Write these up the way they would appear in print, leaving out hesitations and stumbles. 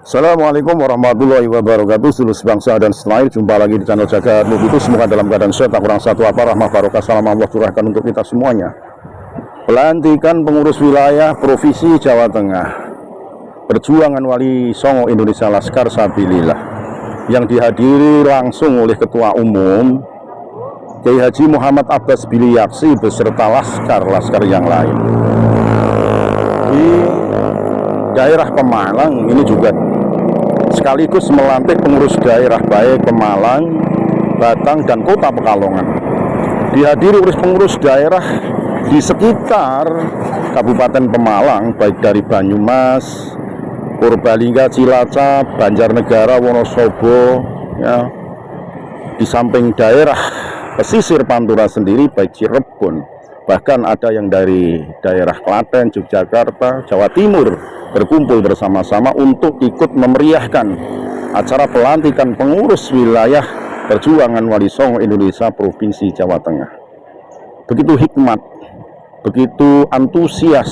Assalamualaikum warahmatullahi wabarakatuh. Seluruh bangsa dan setanah air, jumpa lagi di channel Jaga Nubiku. Semoga dalam keadaan sehat, tak kurang satu apa, rahmah barokah salam Allah curahkan untuk kita semuanya. Pelantikan pengurus wilayah Provinsi Jawa Tengah Perjuangan Wali Songo Indonesia Laskar Sabilillah yang dihadiri langsung oleh Ketua Umum Kiai Haji Muhammad Abbas Biliaksi beserta laskar yang lain di daerah Pemalang. Ini juga sekaligus melantik pengurus daerah baik Pemalang, Batang, dan Kota Pekalongan. Dihadiri oleh pengurus daerah di sekitar Kabupaten Pemalang, baik dari Banyumas, Purbalingga, Cilacap, Banjarnegara, Wonosobo, ya, di samping daerah pesisir Pantura sendiri, baik Cirebon, bahkan ada yang dari daerah Klaten, Yogyakarta, Jawa Timur, berkumpul bersama-sama untuk ikut memeriahkan acara pelantikan pengurus wilayah Perjuangan Wali Songo Indonesia Provinsi Jawa Tengah. Begitu hikmat, begitu antusias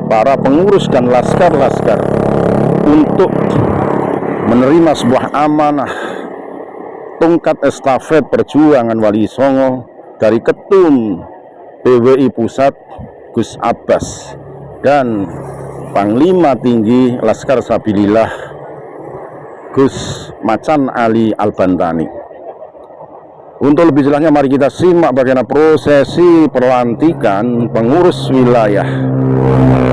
para pengurus dan laskar-laskar untuk menerima sebuah amanah tongkat estafet Perjuangan Wali Songo dari Ketum PWI Pusat Gus Abbas dan Panglima Tinggi Laskar Sabilillah Gus Macan Ali Albantani. Untuk lebih jelasnya mari kita simak bagaimana prosesi pelantikan pengurus wilayah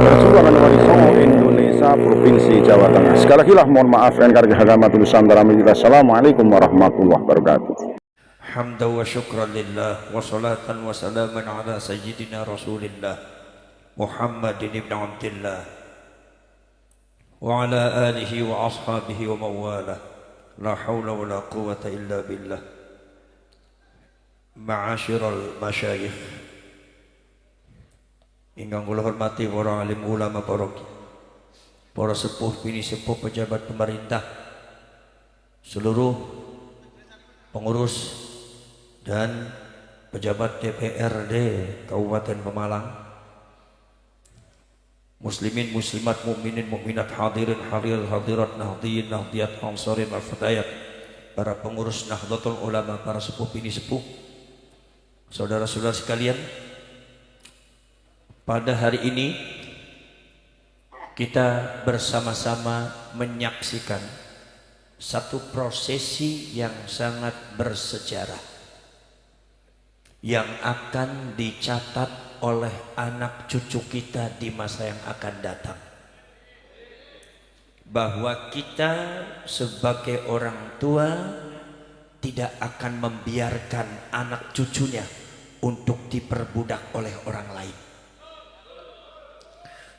Perjuangan Wali Songo Indonesia Provinsi Jawa Tengah. Sekali lagi lah mohon maaf NKRI Agama Nusantara. Assalamualaikum warahmatullahi wabarakatuh. Hamdan wa syukran lillah wa salatan wa salaman ala sayyidina Rasulillah Muhammadin ibn Abdillah wa ala alihi wa ashabihi wa mawalah. La hawla wa la quwata illa billah. Ma'asyiral masyayikh ingkang kula hormati para alim ulama paroki, para sepuh bini sepuh pejabat pemerintah, seluruh pengurus dan pejabat DPRD Kabupaten Pemalang, muslimin muslimat, mukminin mukminat, hadirin hadirat, nahdiyin nahdiyat, ansarin al-fatayat, para pengurus Nahdlatul Ulama, para sepuh bini sepuh, saudara-saudara sekalian. Pada hari ini kita bersama-sama menyaksikan satu prosesi yang sangat bersejarah yang akan dicatat oleh anak cucu kita di masa yang akan datang, bahwa kita sebagai orang tua tidak akan membiarkan anak cucunya untuk diperbudak oleh orang lain,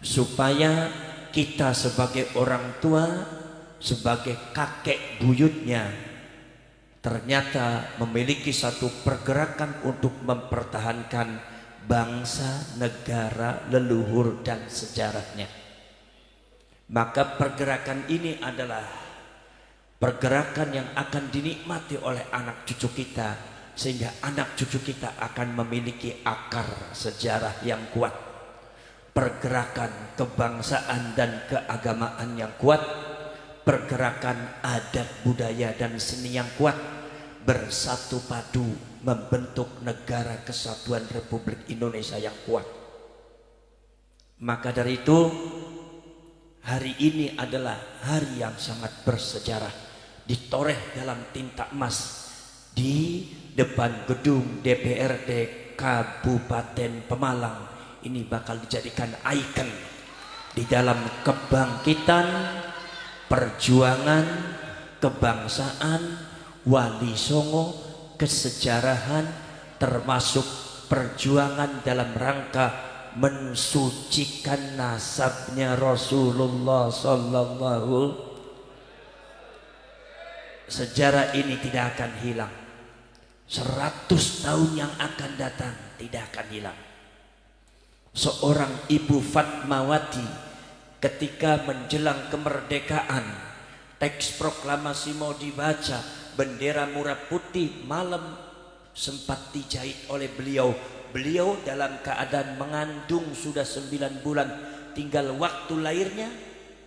supaya kita sebagai orang tua, sebagai kakek buyutnya, ternyata memiliki satu pergerakan untuk mempertahankan bangsa, negara, leluhur, dan sejarahnya. Maka pergerakan ini adalah pergerakan yang akan dinikmati oleh anak cucu kita, sehingga anak cucu kita akan memiliki akar sejarah yang kuat, pergerakan kebangsaan dan keagamaan yang kuat, pergerakan adat budaya dan seni yang kuat, bersatu padu membentuk negara kesatuan Republik Indonesia yang kuat. Maka dari itu hari ini adalah hari yang sangat bersejarah, ditoreh dalam tinta emas di depan gedung DPRD Kabupaten Pemalang. Ini bakal dijadikan ikon di dalam kebangkitan, perjuangan, kebangsaan Wali Songo, kesejarahan, termasuk perjuangan dalam rangka mensucikan nasabnya Rasulullah Sallallahu. Sejarah ini tidak akan hilang. 100 tahun yang akan datang tidak akan hilang. Seorang ibu Fatmawati ketika menjelang kemerdekaan, teks proklamasi mau dibaca, bendera merah putih malam sempat dijahit oleh beliau. Beliau dalam keadaan mengandung sudah 9 bulan, tinggal waktu lahirnya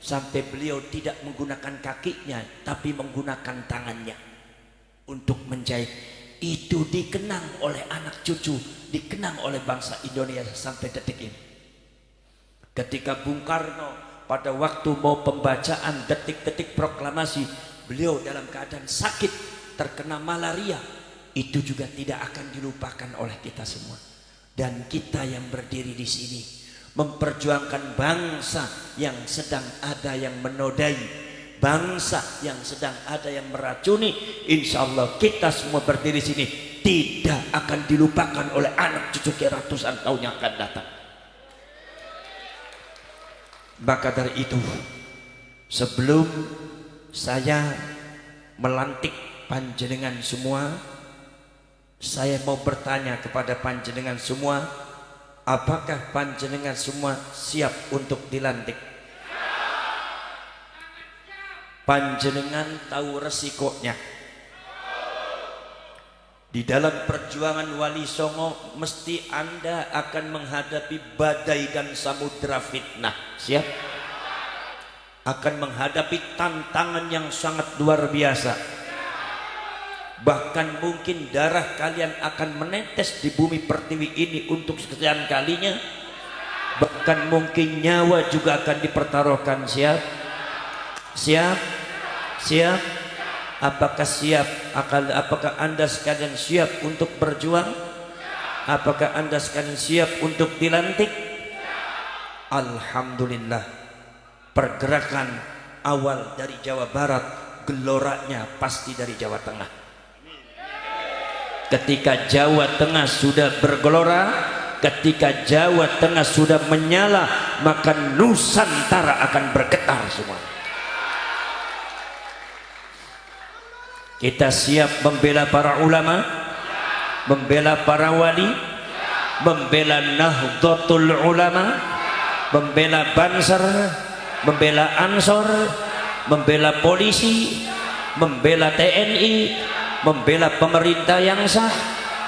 sampai beliau tidak menggunakan kakinya tapi menggunakan tangannya untuk menjahit. Itu dikenang oleh anak cucu, dikenang oleh bangsa Indonesia sampai detik ini. Ketika Bung Karno pada waktu mau pembacaan detik-detik proklamasi, beliau dalam keadaan sakit terkena malaria, itu juga tidak akan dilupakan oleh kita semua. Dan kita yang berdiri di sini memperjuangkan bangsa yang sedang ada yang menodai, bangsa yang sedang ada yang meracuni. Insya Allah kita semua berdiri sini tidak akan dilupakan oleh anak cucu kita ratusan tahun yang akan datang. Maka dari itu, sebelum saya melantik panjenengan semua, saya mau bertanya kepada panjenengan semua, apakah panjenengan semua siap untuk dilantik? Panjenengan tahu resikonya. Di dalam perjuangan Wali Songo mesti Anda akan menghadapi badai dan samudra fitnah. Siap? Akan menghadapi tantangan yang sangat luar biasa. Bahkan mungkin darah kalian akan menetes di bumi pertiwi ini untuk sekian kalinya. Bahkan mungkin nyawa juga akan dipertaruhkan. Siap? Siap? Siap? Apakah siap? Apakah Anda sekalian siap untuk berjuang? Apakah Anda sekalian siap untuk dilantik? Alhamdulillah, pergerakan awal dari Jawa Barat, geloranya pasti dari Jawa Tengah. Ketika Jawa Tengah sudah bergelora, ketika Jawa Tengah sudah menyala, maka Nusantara akan bergetar semua. Kita siap membela para ulama, membela para wali, membela Nahdlatul Ulama, membela Banser, membela Ansor, membela polisi, membela TNI, membela pemerintah yang sah,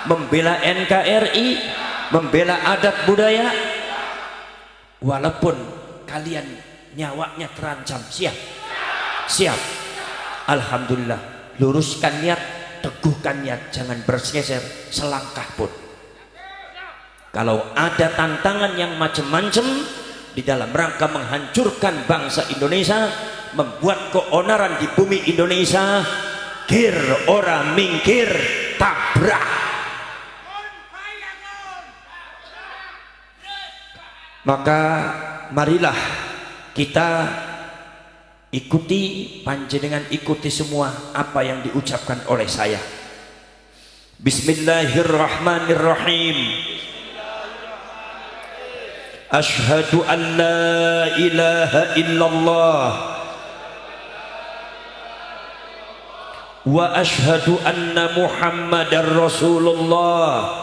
membela NKRI, membela adat budaya. Walaupun kalian nyawanya terancam, siap? Siap? Alhamdulillah. Luruskan niat, teguhkan niat, jangan bergeser selangkah pun. Kalau ada tantangan yang macam-macam di dalam rangka menghancurkan bangsa Indonesia, membuat keonaran di bumi Indonesia, kir ora mingkir, tabrak. Maka marilah kita ikuti, panjenengan ikuti semua apa yang diucapkan oleh saya. Bismillahirrahmanirrahim. Asyhadu an la ilaha illallah wa asyhadu anna Muhammadar Rasulullah.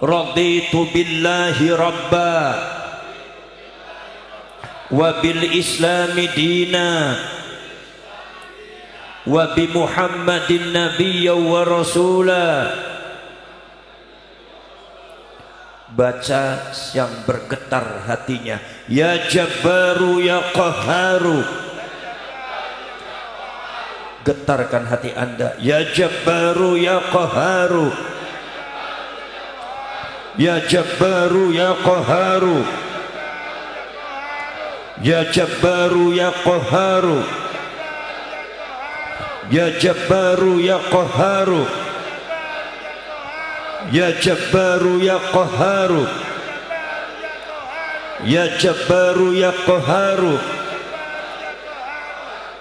Raditu billahi rabba wa bil islami dina wa bi Muhammadin nabiyya wa rasula. Baca yang bergetar hatinya. Ya Jabbaru ya Qahharu. Getarkan hati Anda. Ya Jabbaru ya Qahharu. Ya Jabbaru ya Qahharu. Ya Jabbaru ya Qahharu. Ya Jabbaru ya Qahharu. Ya Jabbaru ya Qahharu. Ya Jabbaru ya Qahharu.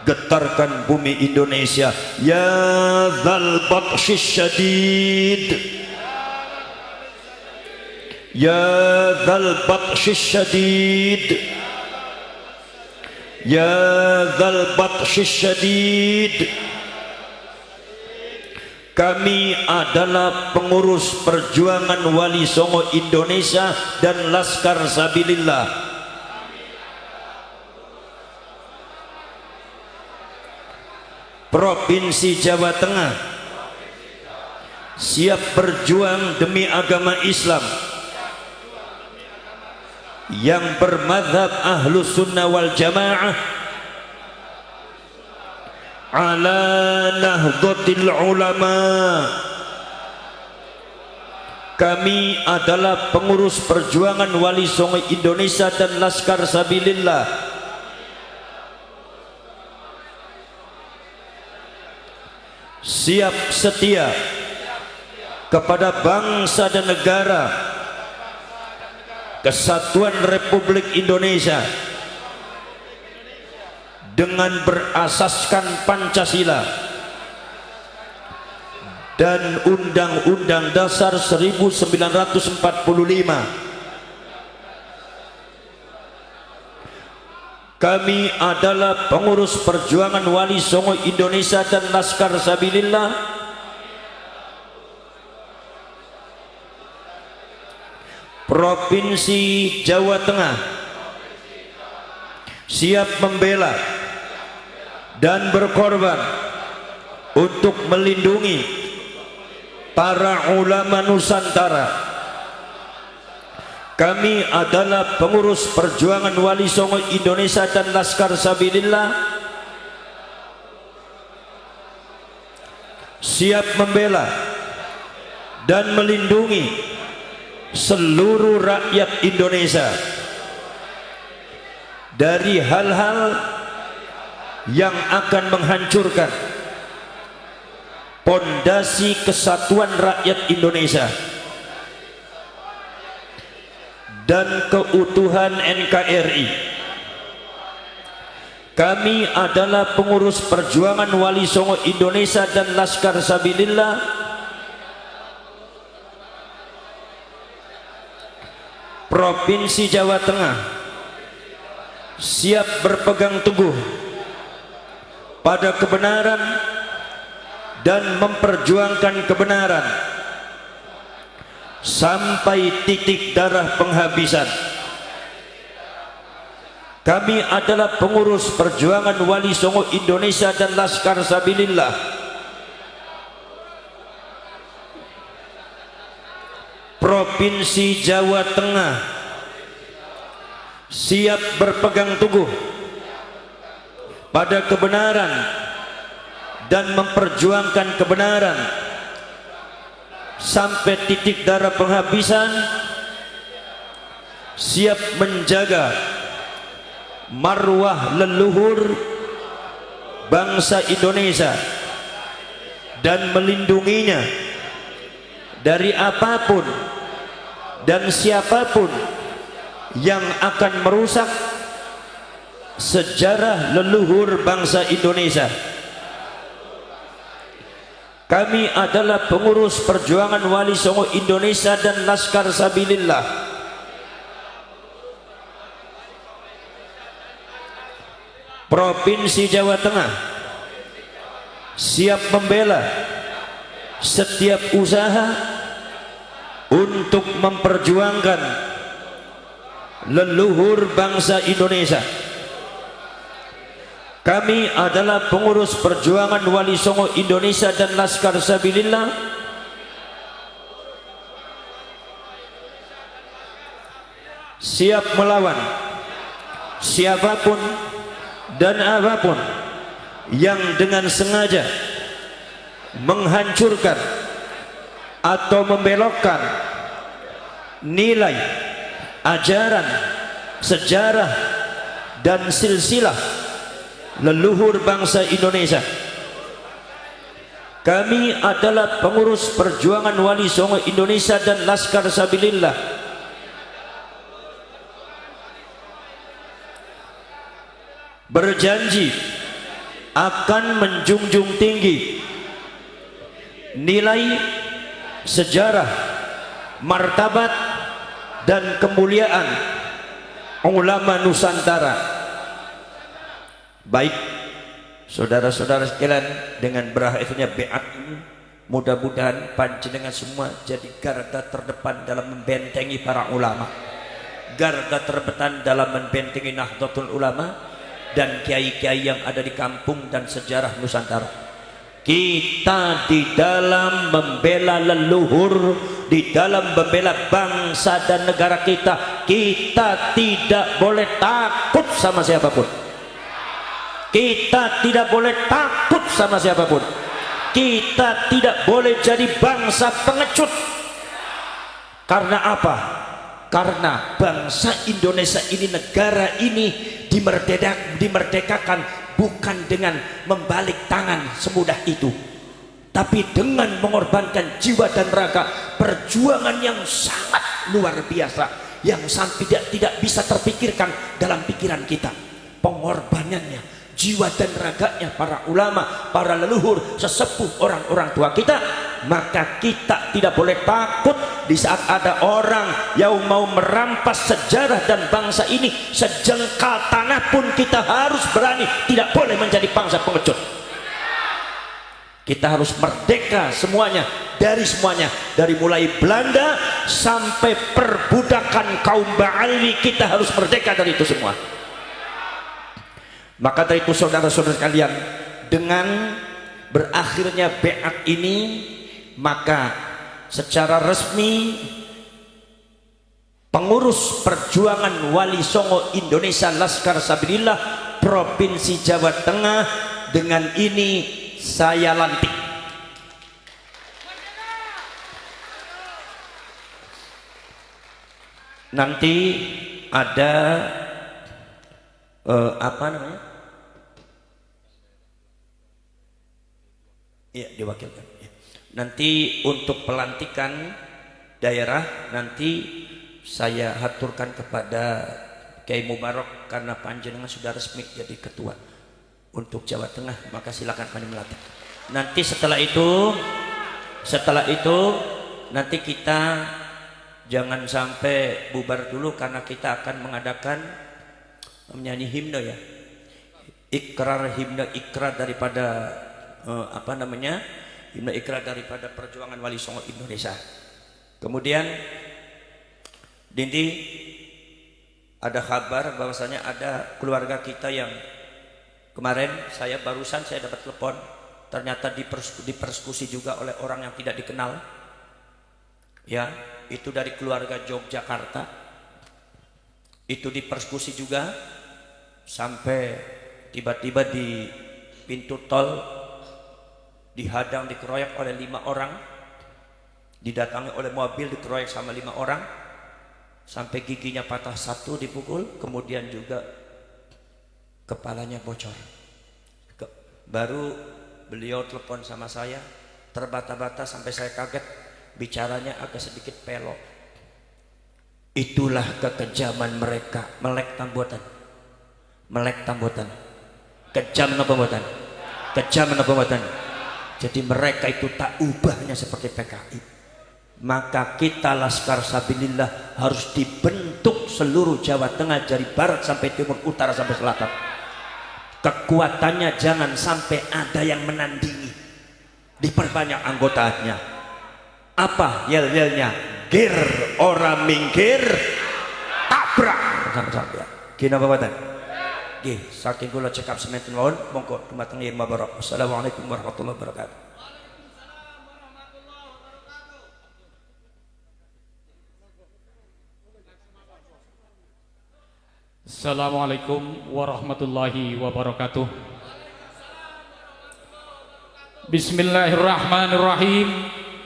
Getarkan bumi Indonesia. Ya Dzal Batsyis Syadid. Ya Dzal Batsyis Syadid. Ya Dzal Batsyis Syadid. Kami adalah pengurus perjuangan Wali Songo Indonesia dan Laskar Sabilillah. Provinsi Jawa Tengah siap berjuang demi agama Islam. yang bermadhab Ahlus Sunnah wal Jamaah ala Nahdlatul Ulama. Kami adalah pengurus perjuangan Wali Songo Indonesia dan Laskar Sabilillah, siap setia kepada bangsa dan negara Kesatuan Republik Indonesia dengan berasaskan Pancasila dan Undang-Undang Dasar 1945. Kami adalah pengurus perjuangan Wali Songo Indonesia dan Laskar Sabilillah Provinsi Jawa Tengah, siap membela dan berkorban untuk melindungi para ulama Nusantara. Kami adalah pengurus perjuangan Wali Songo Indonesia dan Laskar Sabilillah siap membela dan melindungi seluruh rakyat Indonesia dari hal-hal yang akan menghancurkan pondasi kesatuan rakyat Indonesia dan keutuhan NKRI. Kami adalah pengurus perjuangan Wali Songo Indonesia dan Laskar Sabilillah Provinsi Jawa Tengah, siap berpegang teguh pada kebenaran dan memperjuangkan kebenaran sampai titik darah penghabisan. Kami adalah pengurus perjuangan Wali Songo Indonesia dan Laskar Sabilillah Provinsi Jawa Tengah, siap berpegang teguh pada kebenaran dan memperjuangkan kebenaran sampai titik darah penghabisan, siap menjaga marwah leluhur bangsa Indonesia dan melindunginya dari apapun dan siapapun yang akan merusak sejarah leluhur bangsa Indonesia. Kami adalah pengurus perjuangan Wali Songo Indonesia dan Laskar Sabilillah Provinsi Jawa Tengah, siap membela setiap usaha untuk memperjuangkan leluhur bangsa Indonesia. Kami adalah pengurus perjuangan Wali Songo Indonesia dan Laskar Sabilillah siap melawan siapapun dan apapun yang dengan sengaja menghancurkan atau membelokkan nilai, ajaran, sejarah dan silsilah leluhur bangsa Indonesia. Kami adalah pengurus perjuangan Wali Songo Indonesia dan Laskar Sabilillah berjanji akan menjunjung tinggi nilai, sejarah, martabat dan kemuliaan ulama Nusantara. Baik, saudara-saudara sekalian, dengan berakhirnya beat ini, mudah-mudahan panjenengan semua jadi garda terdepan dalam membentengi para ulama, garda terdepan dalam membentengi Nahdlatul Ulama dan kiai-kiai yang ada di kampung dan sejarah Nusantara. Kita di dalam membela leluhur, di dalam membela bangsa dan negara kita, kita tidak boleh takut sama siapapun. Kita tidak boleh takut sama siapapun. Kita tidak boleh jadi bangsa pengecut. Karena apa? Karena bangsa Indonesia ini, negara ini dimerdekakan bukan dengan membalik tangan semudah itu, tapi dengan mengorbankan jiwa dan raga, perjuangan yang sangat luar biasa, yang sampai tidak bisa terpikirkan dalam pikiran kita. Pengorbanannya, jiwa dan raganya para ulama, para leluhur, sesepuh, orang-orang tua kita. Maka kita tidak boleh takut di saat ada orang yang mau merampas sejarah dan bangsa ini. Sejengkal tanah pun kita harus berani, tidak boleh menjadi bangsa pengecut. Kita harus merdeka semuanya, dari mulai Belanda sampai perbudakan kaum Ba'alwi, kita harus merdeka dari itu semua. Maka dari itu saudara-saudara sekalian, dengan berakhirnya beat ini, maka secara resmi pengurus perjuangan Wali Songo Indonesia Laskar Sabilillah Provinsi Jawa Tengah dengan ini saya lantik. Nanti ada apa namanya? Iya, diwakilkan. Nanti untuk pelantikan daerah nanti saya haturkan kepada Kiai Mubarak, karena panjenengan sudah resmi jadi ketua untuk Jawa Tengah, maka silakan kami melantik. Nanti setelah itu nanti kita jangan sampai bubar dulu, karena kita akan mengadakan menyanyi himne ya, himne ikrar daripada himne ikrar daripada perjuangan Wali Songo Indonesia. Kemudian Dindi, ada kabar bahwasanya ada keluarga kita yang kemarin barusan saya dapat telepon, ternyata dipersekusi juga oleh orang yang tidak dikenal. Ya, itu dari keluarga Yogyakarta. Itu dipersekusi juga sampai tiba-tiba di pintu tol dihadang, dikeroyok oleh 5 orang, didatangi oleh mobil, dikeroyok sama 5 orang, sampai giginya patah 1 dipukul, kemudian juga kepalanya bocor. Baru beliau telepon sama saya, terbata-bata sampai saya kaget, bicaranya agak sedikit pelok. Itulah kekejaman mereka, melek tambuatan, kejam pembuatan, Jadi mereka itu tak ubahnya seperti PKI. Maka kita Laskar Sabilillah harus dibentuk seluruh Jawa Tengah, dari barat sampai timur, utara sampai selatan. Kekuatannya jangan sampai ada yang menandingi. Diperbanyak anggotanya. Apa yel-yelnya? Gir orang minggir, tabrak. Gina babatan. Nggih, saking kula cekap semanten mawon, monggo dumateng Yen Mubarak. Assalamualaikum warahmatullahi wabarakatuh. Assalamualaikum warahmatullahi wabarakatuh. Bismillahirrahmanirrahim.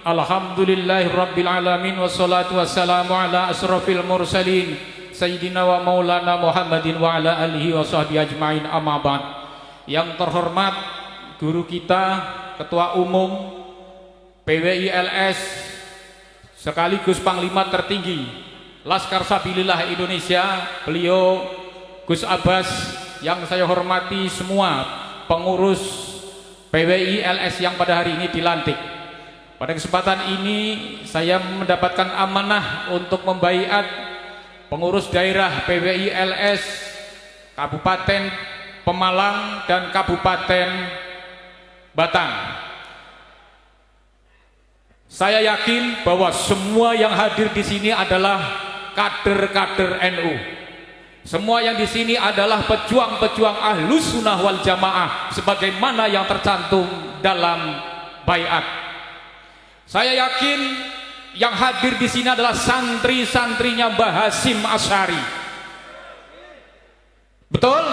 Alhamdulillahirabbil alamin, wassalatu wassalamu ala asrofil mursalin Sayyidina wa maulana Muhammadin wa ala alihi wa sahbihi ajma'in, amma ba'd. Yang terhormat guru kita, Ketua Umum PWI LS sekaligus Panglima tertinggi Laskar Sabilillah Indonesia, beliau Gus Abbas, yang saya hormati semua pengurus PWI LS yang pada hari ini dilantik. Pada kesempatan ini saya mendapatkan amanah untuk membaiat pengurus daerah PWI LS Kabupaten Pemalang dan Kabupaten Batang. Saya yakin bahwa semua yang hadir di sini adalah kader-kader NU. Semua yang di sini adalah pejuang-pejuang Ahlus Sunnah wal Jamaah sebagaimana yang tercantum dalam baiat. Saya yakin yang hadir di sini adalah santri-santrinya Mbah Hasyim Asy'ari. Betul?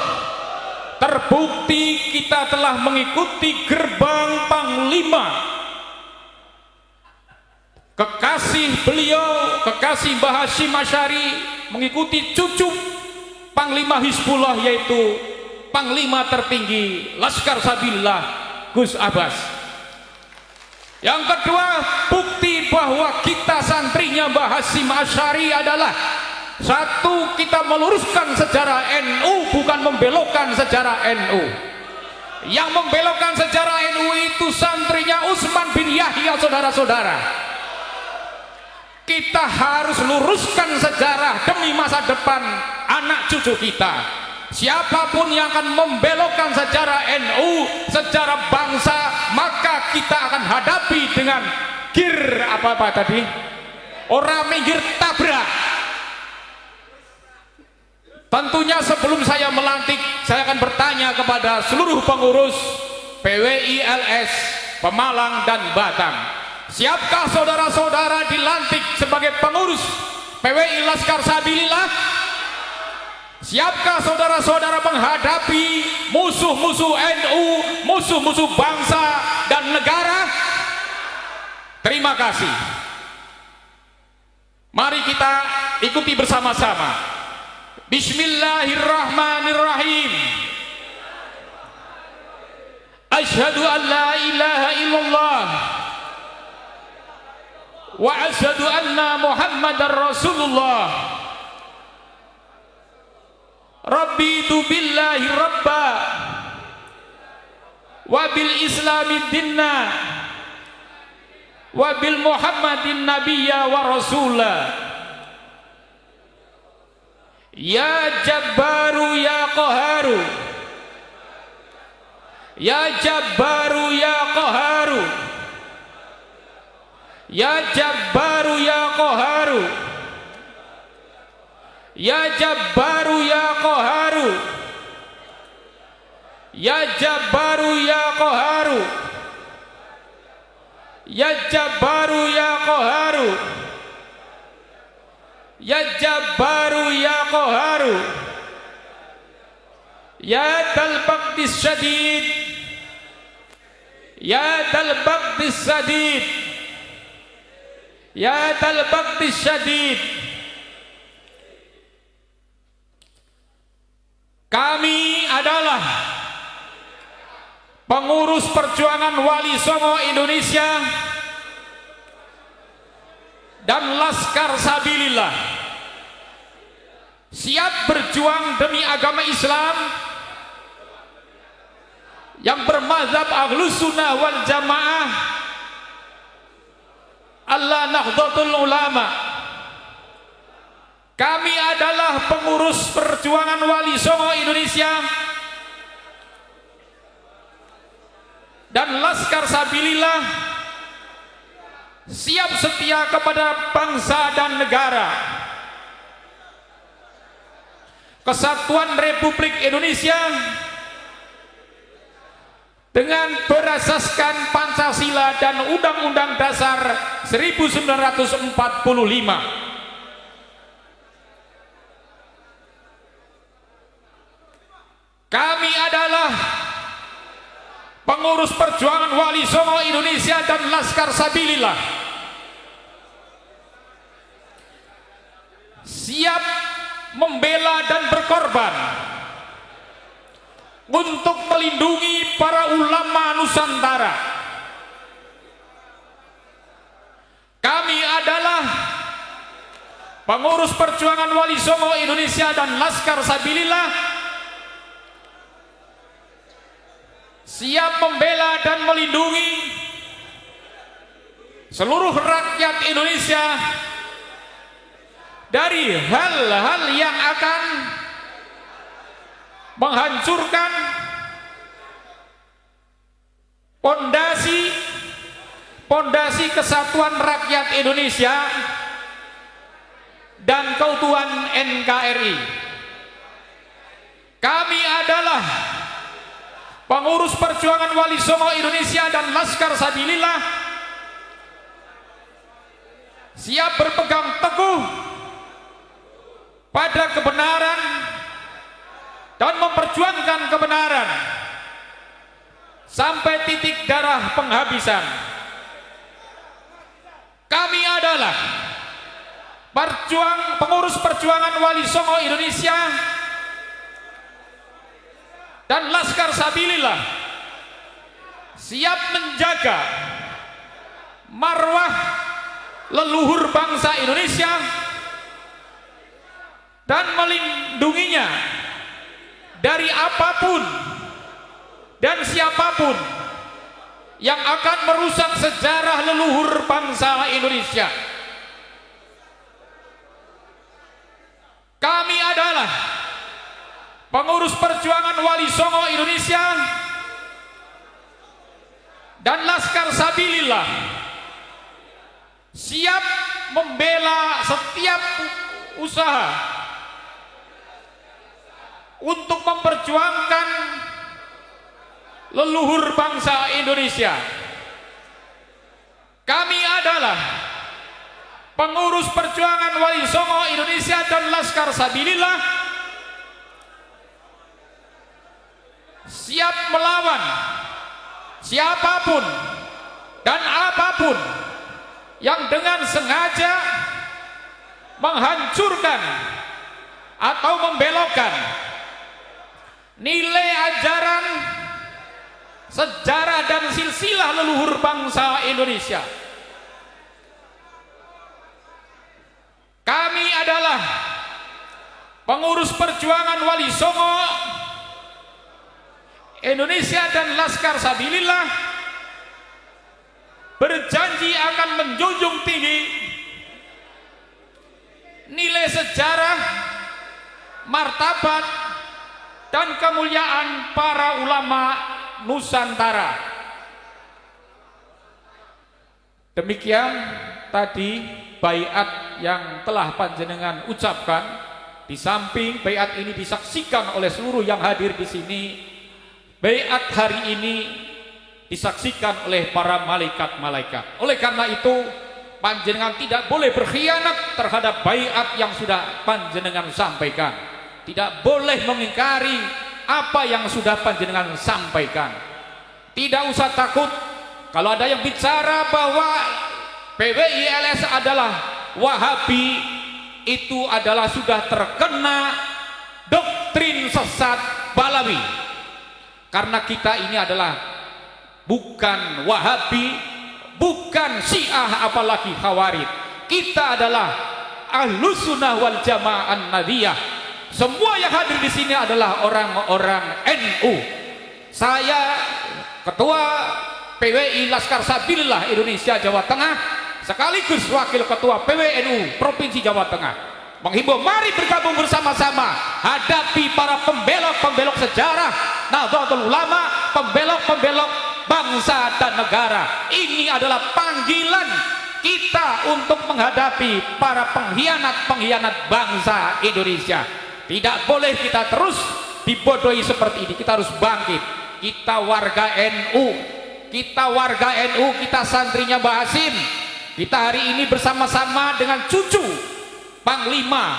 Terbukti kita telah mengikuti gerbang Panglima kekasih beliau, kekasih Mbah Hasyim Asy'ari, mengikuti cucu Panglima Hizbullah yaitu Panglima tertinggi Laskar Sabilillah Gus Abbas. Yang kedua, bukti bahwa kita santrinya Mbah Hasyim Asy'ari adalah satu, kita meluruskan sejarah NU, bukan membelokkan sejarah NU. Yang membelokkan sejarah NU itu santrinya Utsman bin Yahya, saudara-saudara. Kita harus luruskan sejarah demi masa depan anak cucu kita. Siapapun yang akan membelokkan sejarah NU, sejarah bangsa, maka kita akan hadapi dengan apa tadi? Orang minggir tabrak. Tentunya sebelum saya melantik, saya akan bertanya kepada seluruh pengurus PWI LS Pemalang dan Batang. Siapkah saudara-saudara dilantik sebagai pengurus PWI Laskar Sabilillah? Siapkah saudara-saudara menghadapi musuh-musuh NU, musuh-musuh bangsa dan negara? Terima kasih. Mari kita ikuti bersama-sama. Bismillahirrahmanirrahim. Asyhadu an la ilaha illallah wa asyhadu anna Muhammadar Rasulullah. Rabbitu billahi rabba wa bil islami dinna wa bil Muhammadin nabiyya wa rasula. Ya Jabbaru ya Qaharu, ya Jabbaru ya Qaharu, ya Jabbaru ya Qaharu, ya Jabbaru ya Qaharu, ya Jabbaru ya Qaharu, ya Jabbaru ya Qaharu, ya Jabbaru ya Qaharu, ya Dal Baqdis Syadid, ya Dal Baqdis Syadid, ya Dal Baqdis Syadid. Kami adalah pengurus perjuangan Wali Songo Indonesia dan Laskar Sabilillah, siap berjuang demi agama Islam yang bermazhab Ahlus Sunnah wal Jamaah Allah Nahdlatul Ulama. Kami adalah pengurus perjuangan Wali Songo Indonesia dan Laskar Sabilillah, siap setia kepada bangsa dan negara, Kesatuan Republik Indonesia dengan berasaskan Pancasila dan Undang-Undang Dasar 1945. Kami adalah pengurus perjuangan Wali Songo Indonesia dan Laskar Sabilillah, siap membela dan berkorban untuk melindungi para ulama Nusantara. Kami adalah pengurus perjuangan Wali Songo Indonesia dan Laskar Sabilillah, siap membela dan melindungi seluruh rakyat Indonesia dari hal-hal yang akan menghancurkan pondasi kesatuan rakyat Indonesia dan keutuhan NKRI. Kami adalah pengurus perjuangan Wali Songo Indonesia dan Laskar Sabilillah, siap berpegang teguh pada kebenaran dan memperjuangkan kebenaran sampai titik darah penghabisan. Kami adalah pengurus perjuangan Wali Songo Indonesia dan Laskar Sabilillah, siap menjaga marwah leluhur bangsa Indonesia dan melindunginya dari apapun dan siapapun yang akan merusak sejarah leluhur bangsa Indonesia. Kami adalah pengurus perjuangan Wali Songo Indonesia dan Laskar Sabilillah, siap membela setiap usaha untuk memperjuangkan leluhur bangsa Indonesia. Kami adalah pengurus perjuangan Wali Songo Indonesia dan Laskar Sabilillah, siap melawan siapapun dan apapun yang dengan sengaja menghancurkan atau membelokkan nilai ajaran, sejarah dan silsilah leluhur bangsa Indonesia. Kami adalah pengurus perjuangan Wali Songo Indonesia dan Laskar Sabilillah, berjanji akan menjunjung tinggi nilai sejarah, martabat dan kemuliaan para ulama Nusantara. Demikian tadi baiat yang telah panjenengan ucapkan. Di samping baiat ini disaksikan oleh seluruh yang hadir di sini, baiat hari ini disaksikan oleh para malaikat-malaikat. Oleh karena itu, panjenengan tidak boleh berkhianat terhadap baiat yang sudah panjenengan sampaikan. Tidak boleh mengingkari apa yang sudah panjenengan sampaikan. Tidak usah takut kalau ada yang bicara bahwa PWI-LS adalah Wahabi, itu adalah sudah terkena doktrin sesat Balawi. Karena kita ini adalah bukan Wahabi, bukan Syiah, apalagi Khawarij. Kita adalah Ahlus Sunnah wal Jamaah Nadiyah. Semua yang hadir di sini adalah orang-orang NU. Saya Ketua PWI Laskar Sabilillah Indonesia Jawa Tengah, sekaligus Wakil Ketua PWNU Provinsi Jawa Tengah, menghimbau mari bergabung bersama-sama hadapi para pembelok-pembelok sejarah Nahdlatul Ulama, pembelok-pembelok bangsa dan negara. Ini adalah panggilan kita untuk menghadapi para pengkhianat-pengkhianat bangsa Indonesia. Tidak boleh kita terus dibodohi seperti ini. Kita harus bangkit. Kita warga NU, kita santrinya Mbah Hasim. Kita hari ini bersama-sama dengan cucu Panglima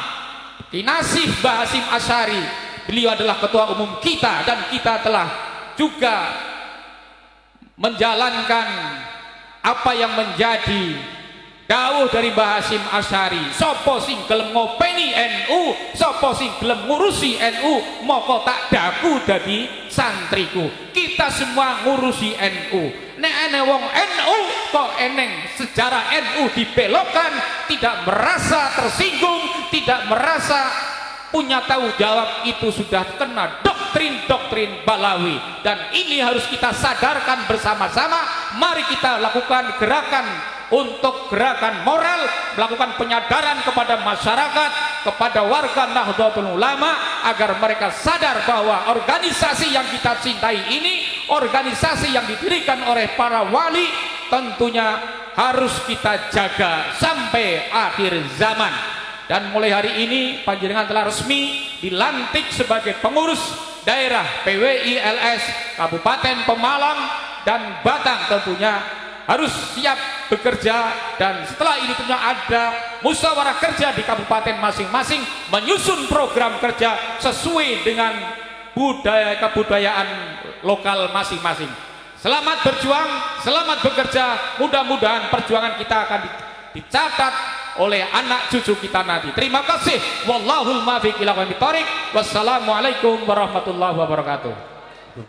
Kinasih Mbah Hasim Asy'ari. Beliau adalah ketua umum kita dan kita telah juga menjalankan apa yang menjadi dawuh dari Mbah Hasim Asy'ari. Sopo sing gelem ngopeni NU, sopo sing gelem ngurusi NU, moko tak daku dadi santriku. Kita semua ngurusi NU. Nek ene wong NU kok eneng sejarah NU dibelokkan, tidak merasa tersinggung, tidak merasa punya tanggung jawab, itu sudah kena doktrin-doktrin Balawi. Dan ini harus kita sadarkan bersama-sama. Mari kita lakukan gerakan untuk gerakan moral, melakukan penyadaran kepada masyarakat, kepada warga Nahdlatul Ulama, agar mereka sadar bahwa organisasi yang kita cintai ini, organisasi yang didirikan oleh para wali, tentunya harus kita jaga sampai akhir zaman. Dan mulai hari ini panjenengan telah resmi dilantik sebagai pengurus daerah PWI LS Kabupaten Pemalang dan Batang, tentunya harus siap bekerja, dan setelah ini tentunya ada musyawarah kerja di kabupaten masing-masing menyusun program kerja sesuai dengan kebudayaan lokal masing-masing. Selamat berjuang, selamat bekerja, mudah-mudahan perjuangan kita akan dicatat oleh anak cucu kita nanti. Terima kasih. Wallahul muwaffiq ila aqwamit thoriq. Wassalamualaikum warahmatullahi wabarakatuh.